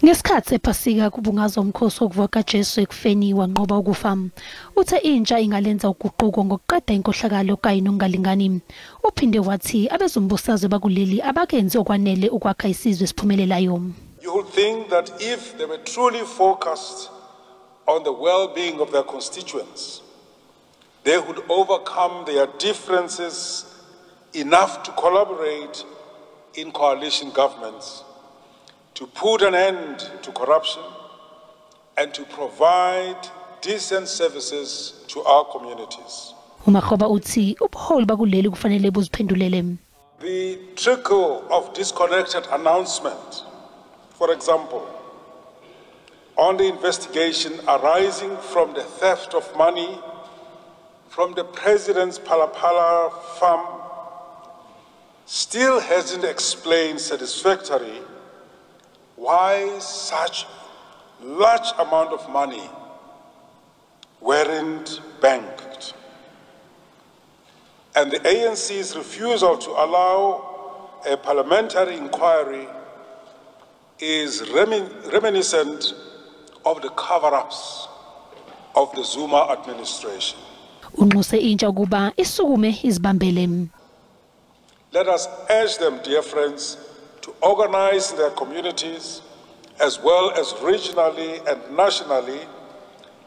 Ngesikhathi ephasika kubungazwa umkhosi wokuvoka Jesu ekufeni wanqoba ukufa. Uthe intsha ingalenza uguquko ngokuqeda inkohlakalo kanye nokungalingani. Uphinde wathi abezombusazwe bakuleli abakenzi okwanele ukwakha isizwe esiphumelelayo. You would think that if they were truly focused on the well-being of their constituents, they would overcome their differences enough to collaborate in coalition governments, to put an end to corruption and to provide decent services to our communities. Umakgoba uthi ubuholi bakuleli kufanele buziphendulele. The trickle of disconnected announcement, for example, on the investigation arising from the theft of money from the president's Palapala farm, still hasn't explained satisfactorily why such large amount of money weren't banked. And the ANC's refusal to allow a parliamentary inquiry is reminiscent of the cover-ups of the Zuma administration. Unxuse intsha ukuba isukume izibambele. Let us urge them, dear friends, to organize their communities as well as regionally and nationally.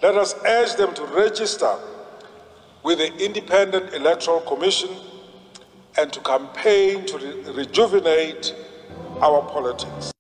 Let us urge them to register with the Independent Electoral Commission and to campaign to rejuvenate our politics.